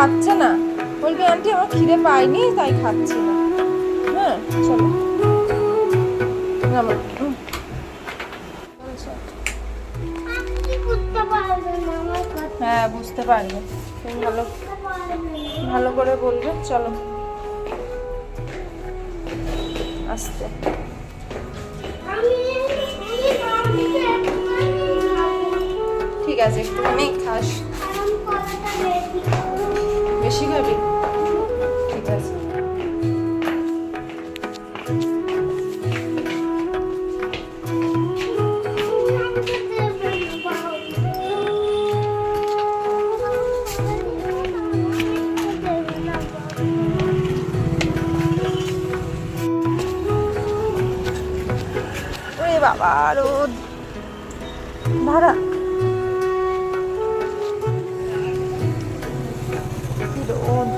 খাচ্ছে না, বলবি আন্টি আমার খিদে পাইনি তাই খাচ্ছি না। হ্যাঁ চলো হ্যাঁ বুঝতে পারবে, তুমি ভালো ভালো করে বলবে। চলো আস্তে। ঠিক আছে একটুখানি খাস, বেশি খাবি? ঠিক আছে। ওরে বাবা রোদ ভাড়া রোদ।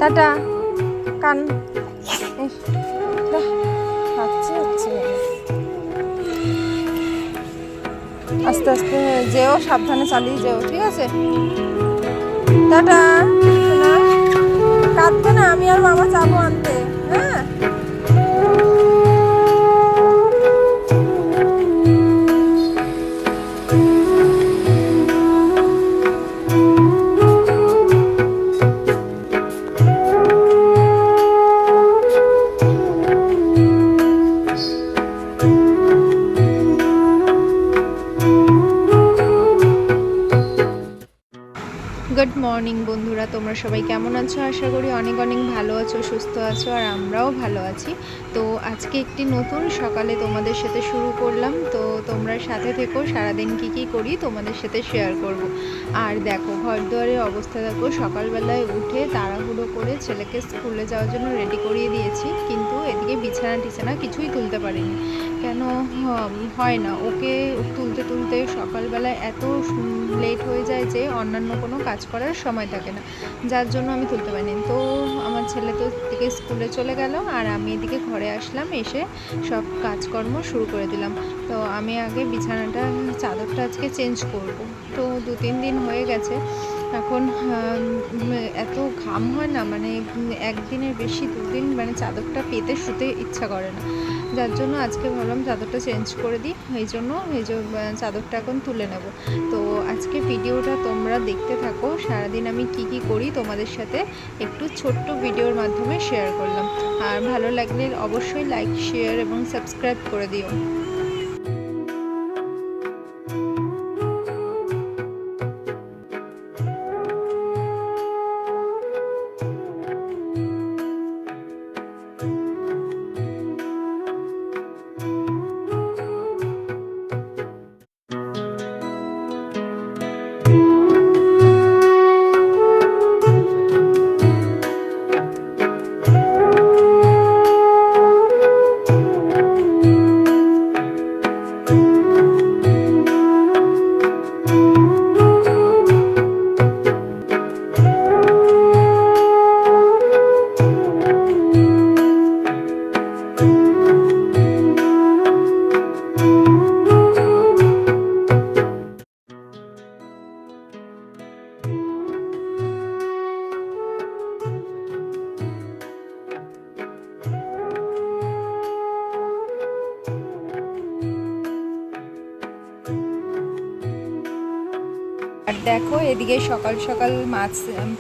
টাটা কান খাচ্ছে হচ্ছে। আস্তে আস্তে যেও, সাবধানে চালিয়ে যেও, ঠিক আছে? টাটা। কাঁদবে না, আমি আর মামা যাবো আনতে। হ্যাঁ গুড মর্নিং বন্ধুরা, তোমরা সবাই কেমন আছো? আশা করি অনেক অনেক ভালো আছো, সুস্থ আছো, আর আমরাও ভালো আছি। তো আজকে একটি নতুন সকালে তোমাদের সাথে শুরু করলাম। তো তোমরা সাথে থেকো, সারাদিন কী করি তোমাদের সাথে শেয়ার করব। আর দেখো ঘর দুয়ারের অবস্থা দেখো, সকালবেলায় উঠে তাড়াহুড়ো করে ছেলেকে স্কুলে যাওয়ার জন্য রেডি করিয়ে দিয়েছি, কিন্তু এদিকে বিছানা টিছানা কিছুই তুলতে পারিনি। কেন হয় না, ওকে তুলতে তুলতে সকালবেলায় এত লেট হয়ে যায় যে অন্যান্য কোনো কাজ করার সময় থাকে না, যার জন্য আমি তুলতে পারিনি। তো আমার ছেলে তো এদিকে স্কুলে চলে গেল, আর আমি এদিকে ঘরে আসলাম, এসে সব কাজকর্ম শুরু করে দিলাম। তো আমি আগে বিছানাটা চাদরটা আজকে চেঞ্জ করব। তো 2-3 দিন হয়ে গেছে, এখন এত ঘাম হয় না, মানে একদিনের বেশি 2 দিন মানে চাদরটা পেতে শুতে ইচ্ছা করে না, যার জন্য আজকে ভাবলাম চাদরটা চেঞ্জ করে দিই। এই জন্য চাদরটা এখন তুলে নেব। তো আজকে ভিডিওটা তোমরা দেখতে থাকো, সারাদিন আমি কি করি তোমাদের সাথে একটু ছোট্ট ভিডিওর মাধ্যমে শেয়ার করলাম। আর ভালো লাগলে অবশ্যই লাইক, শেয়ার এবং সাবস্ক্রাইব করে দিও। আর দেখো এদিকে সকাল সকাল মাছ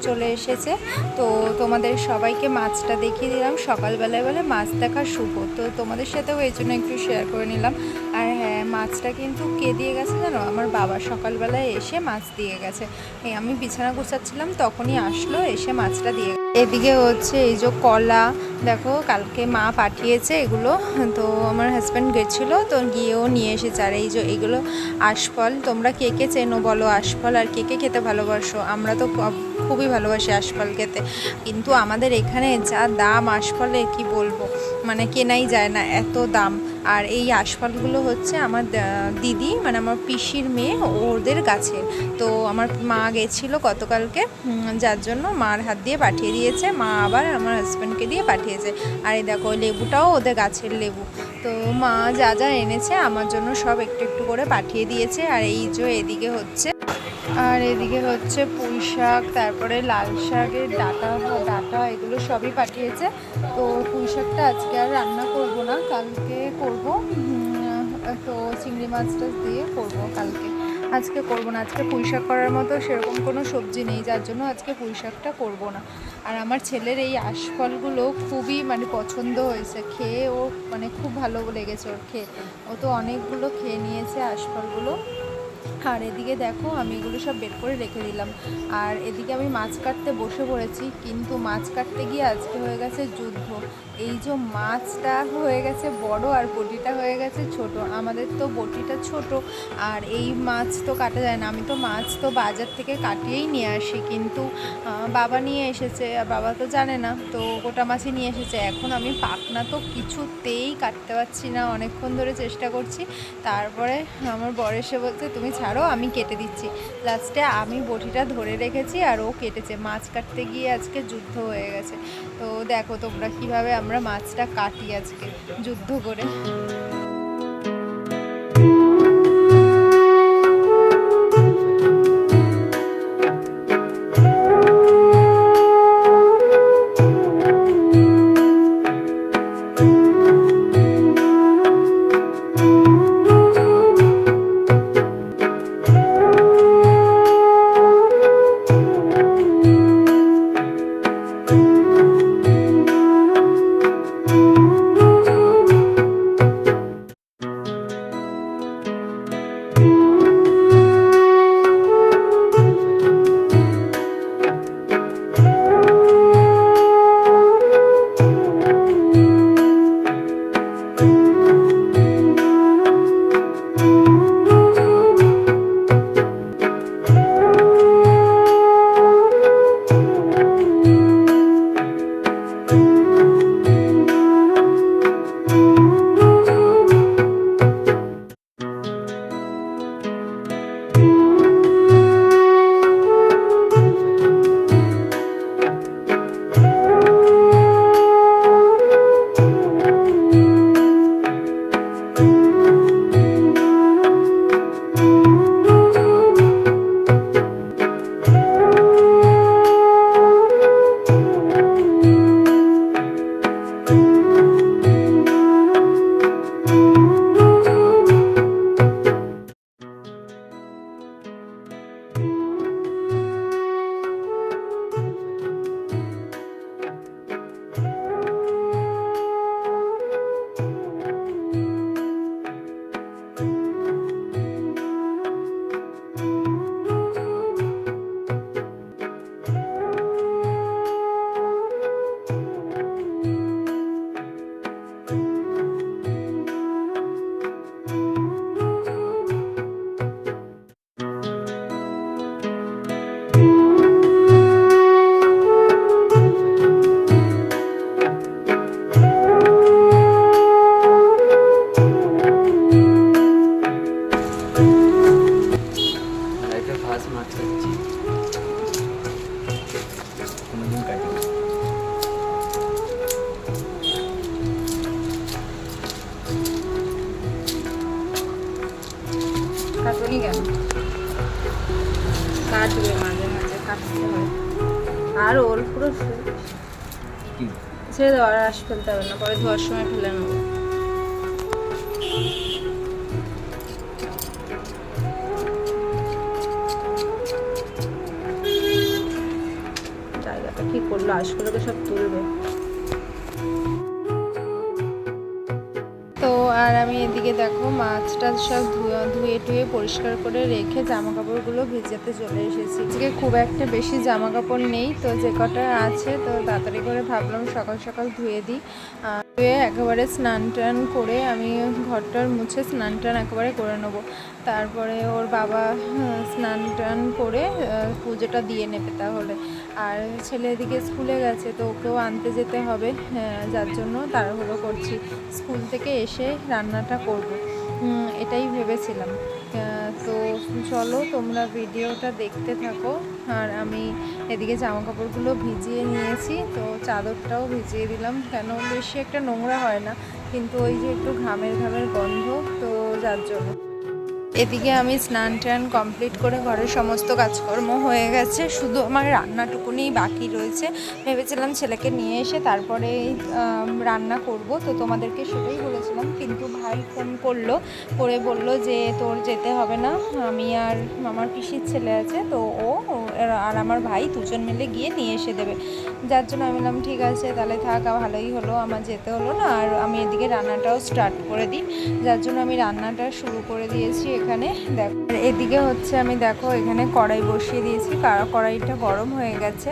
চলে এসেছে। তো তোমাদের সবাইকে মাছটা দেখিয়ে দিলাম, সকালবেলায় বলে মাছ দেখা শুভ, তো তোমাদের সাথেও এই জন্য একটু শেয়ার করে নিলাম। আর হ্যাঁ, মাছটা কিন্তু কে দিয়ে গেছে জানো? আমার বাবা সকালবেলায় এসে মাছ দিয়ে গেছে। এই আমি বিছানা গুছাচ্ছিলাম তখনই আসলো, এসে মাছটা দিয়ে। এদিকে হচ্ছে এই যে কলা, দেখো কালকে মা পাঠিয়েছে এগুলো, তো আমার হাজব্যান্ড গেছিলো তো গিয়েও নিয়ে এসেছে। আর এই যে এগুলো আশফল, তোমরা কে কে চেনো বলো আশফল, আর কে কে খেতে ভালোবাসো? আমরা তো খুবই ভালোবাসি আশফল খেতে, কিন্তু আমাদের এখানে যা দাম আশফলে কি বলবো, মানে কেনাই যায় না, এত দাম। আর এই আশফলগুলো হচ্ছে আমার দিদি, মানে আমার পিসির মেয়ে, ওদের গাছে। তো আমার মা গেছিলো গতকালকে, যার জন্য মার হাত দিয়ে পাঠিয়ে দিয়েছে, মা আবার আমার হাজব্যান্ডকে দিয়ে পাঠিয়েছে। আর এই দেখো লেবুটাও ওদের গাছের লেবু। তো তো মা যা যা এনেছে আমার জন্য সব একটু একটু করে পাঠিয়ে দিয়েছে। আর এই যে এদিকে হচ্ছে পুঁই শাক, তারপরে লাল শাকের ডাটা এগুলো সবই পাঠিয়েছে। তো পুঁই শাকটা আজকে আর রান্না করব না, কালকে করব। তো চিংড়ি মাছটা দিয়ে করব কালকে, আজকে করব না। আজকে পুঁই শাক করার মতো সেরকম কোনো সবজি নেই, যার জন্য আজকে পুঁই শাকটা করব না। আর আমার ছেলের এই আঁশফলগুলো খুবই পছন্দ হয়েছে, খেয়ে ও খুব ভালো লেগেছে ওর খেয়ে। ও তো অনেকগুলো খেয়ে নিয়েছে আঁশফলগুলো। আর এদিকে দেখো আমি এগুলো সব বের করে রেখে দিলাম। আর এদিকে আমি মাছ কাটতে বসে পড়েছি, কিন্তু মাছ কাটতে গিয়ে আজকে হয়ে গেছে যুদ্ধ। এই যে মাছটা হয়ে গেছে বড় আর বটিটা হয়ে গেছে ছোট। আমাদের তো বটিটা ছোট, আর এই মাছ তো কাটা যায় না। আমি তো মাছ তো বাজার থেকে কাটিয়েই নিয়ে আসি, কিন্তু বাবা নিয়ে এসেছে, আর বাবা তো জানে না, তো গোটা মাছই নিয়ে এসেছে। এখন আমি পাখনা তো কিছুতেই কাটতে পারছি না, অনেকক্ষণ ধরে চেষ্টা করছি। তারপরে আমার বর এসে বলছে তুমি ছাড়ো, আমি কেটে দিচ্ছি। লাস্টে আমি বটিটা ধরে রেখেছি আর ও কেটেছে। মাছ কাটতে গিয়ে আজকে যুদ্ধ হয়ে গেছে। তো দেখো তোমরা কিভাবে আমরা মাছটা কাটি আজকে যুদ্ধ করে। কাটুনি কেন? কাটবে, মাঝে মাঝে কাটতে হয়। আর ওর পুরো ছেড়ে দেওয়া, আর আশ ফেলতে হবে না, পরে ধোয়ার সময় ফেলে নেবো। জায়গাটা কি করলো, আশগুলোকে সব তুলবে। তো আর আমি এদিকে দেখো মাছটা সব ধুয়ে টুয়ে পরিষ্কার করে রেখে জামা কাপড়গুলো ভেজাতে চলে এসেছি। আজকে খুব একটা বেশি জামা কাপড় নেই, তো যে কটা আছে তো তাড়াতাড়ি করে ভাবলাম সকাল সকাল ধুয়ে দিই। ধুয়ে একেবারে স্নান টান করে আমি ঘরটার মুছে স্নান টান একেবারে করে নেবো। তারপরে ওর বাবা স্নান টান করে পুজোটা দিয়ে নেবে তাহলে। আর ছেলে এদিকে স্কুলে গেছে, তো ওকেও আনতে যেতে হবে, যার জন্য তাড়াহুড়ো করছি। স্কুল থেকে এসে রান্নাটা করব, এটাই ভেবেছিলাম। তো চলো তোমরা ভিডিওটা দেখতে থাকো। আর আমি এদিকে জামা কাপড়গুলো ভিজিয়ে নিয়েছি, তো চাদরটাও ভিজিয়ে দিলাম, কেন বেশি একটা নোংরা হয় না। কিন্তু ওই যে একটু ঘামের গন্ধ, তো যার জন্য। এদিকে আমি স্নান টান কমপ্লিট করে ঘরের সমস্ত কাজকর্ম হয়ে গেছে, শুধু আমার রান্নাটুকুনি বাকি রয়েছে। ভেবেছিলাম ছেলেকে নিয়ে এসে তারপরে রান্না করব, তো তোমাদেরকে সেটাই বলেছিলাম। কিন্তু ভাই ফোন করে বলল যে তোর যেতে হবে না, আমি আর আমার পিসির ছেলে আছে, তো ও আর আমার ভাই দুজন মিলে গিয়ে নিয়ে এসে দেবে। যার জন্য আমি বললাম ঠিক আছে তাহলে থাক, ভালোই হলো, আমার যেতে হলো না। আর আমি এদিকে রান্নাটাও স্টার্ট করে দিই, যার জন্য আমি রান্নাটা শুরু করে দিয়েছি। এখানে দেখো, এদিকে হচ্ছে আমি দেখো এখানে কড়াই বসিয়ে দিয়েছি, কড়াইটা গরম হয়ে গেছে।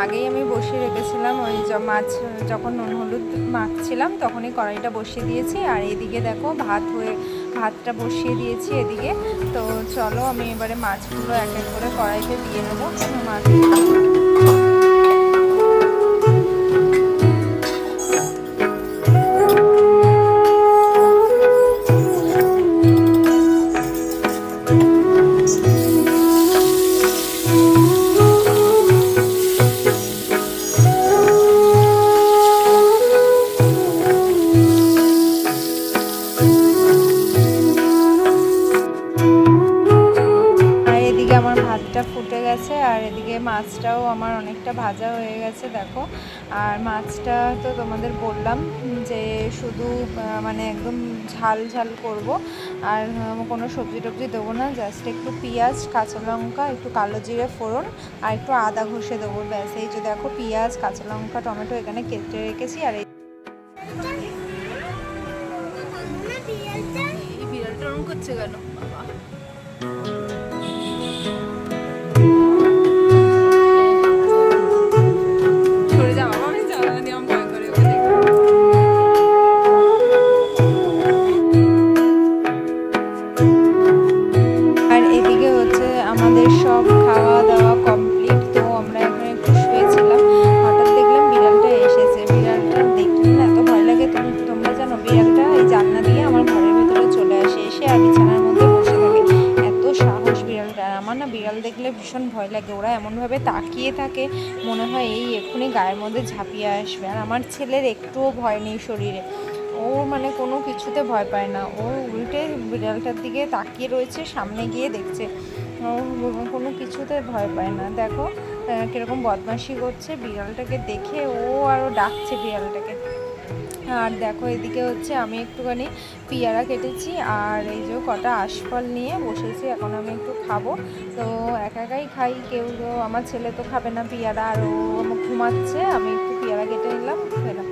আগেই আমি বসিয়ে রেখেছিলাম, ওই মাছ যখন নুন হলুদ মাখছিলাম তখনই কড়াইটা বসিয়ে দিয়েছি। আর এদিকে দেখো ভাতটা বসিয়ে দিয়েছি এদিকে। তো চলো আমি এবারে মাছগুলো এক এক করে কড়াইতে দিয়ে নেবো। মাছ ফুটে গেছে, আর এদিকে মাছটাও আমার অনেকটা ভাজা হয়ে গেছে দেখো। আর মাছটা তো তোমাদের বললাম যে শুধু মানে একদম ঝাল ঝাল করব, আর কোনো সবজি টবজি দেবো না, জাস্ট একটু পেঁয়াজ, কাঁচা লঙ্কা, একটু কালো জিরে ফোড়ন আর একটু আদা ঘষে দেবো, ব্যাস। এই যে দেখো পেঁয়াজ, কাঁচা লঙ্কা, টমেটো এখানে কেটে রেখেছি। আর এই বিড়ালটা ওরকম করছে কেন বাবা? আমাদের সব খাওয়া দাওয়া কমপ্লিট, তো আমরা এখন একটু শুয়েছিলাম। হঠাৎ দেখলাম বিড়ালটা এসেছে। বিড়ালটা দেখলে না এত ভয় লাগে, তোমরা জানো বিড়ালটা এই জানলা দিয়ে আমার ঘরের ভেতরে চলে আসে, এসে আর বিছানার মধ্যে বসে থাকে। এত সাহস বিড়ালটা। আমার না বিড়াল দেখলে ভীষণ ভয় লাগে, ওরা এমনভাবে তাকিয়ে থাকে মনে হয় এই এক্ষুনি গায়ের মধ্যে ঝাঁপিয়ে আসবে। আর আমার ছেলের একটুও ভয় নেই শরীরে, ও মানে কোনো কিছুতে ভয় পায় না, ও উল্টে বিড়ালটার দিকে তাকিয়ে রয়েছে, সামনে গিয়ে দেখছে, কোনো কিছুতে ভয় পায় না। দেখো কীরকম বদমাশি করছে বিড়ালটাকে দেখে, ও আরও ডাকছে বিড়ালটাকে। আর দেখো এদিকে হচ্ছে আমি একটুখানি পেয়ারা কেটেছি, আর এই যে কটা আশফল নিয়ে বসেছি, এখন আমি একটু খাবো। তো একাই খাই, কেউ তো আমার ছেলে তো খাবে না পেয়ারা, আর ও ঘুমাচ্ছে, আমি একটু পেয়ারা কেটে নিলাম, খেলাম।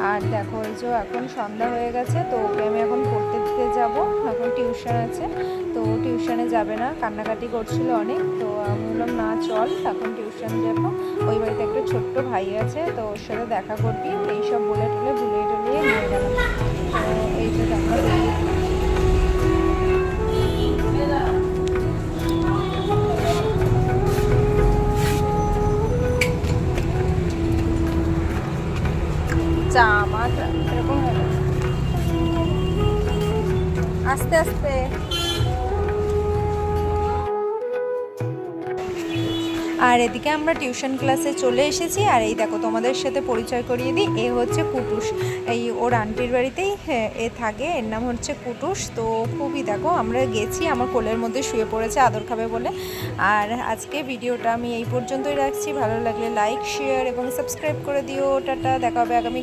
আর দেখো এই যে এখন সন্ধ্যা হয়ে গেছে, তো ওকে আমি এখন পড়তে দিতে যাবো, এখন টিউশন আছে, তো টিউশনে যাবে না, কান্নাকাটি করছিল অনেক। তো আমি বললাম না চল এখন টিউশন যাবো, ওই বাড়িতে একটা ছোট্ট ভাই আছে, তো ওর সাথে দেখা করবি, এইসব বলে টুলে ভুলিয়ে টুলিয়ে নিয়ে গেলাম। তো এই যে আমরা জামা এরকম হয়ে গেছে, আস্তে আস্তে। আর এদিকে আমরা টিউশন ক্লাসে চলে এসেছি। আর এই দেখো তোমাদের সাথে পরিচয় করিয়ে দিই, এ হচ্ছে কুটুস, এই ওর আন্টির বাড়িতেই এ থাকে, এর নাম হচ্ছে কুটুস। তো খুবই দেখো আমরা গেছি, আমার কোলের মধ্যে শুয়ে পড়েছে আদর খাবে বলে। আর আজকে ভিডিওটা আমি এই পর্যন্তই রাখছি, ভালো লাগলে লাইক, শেয়ার এবং সাবস্ক্রাইব করে দিও। টাটা, দেখা হবে আগামী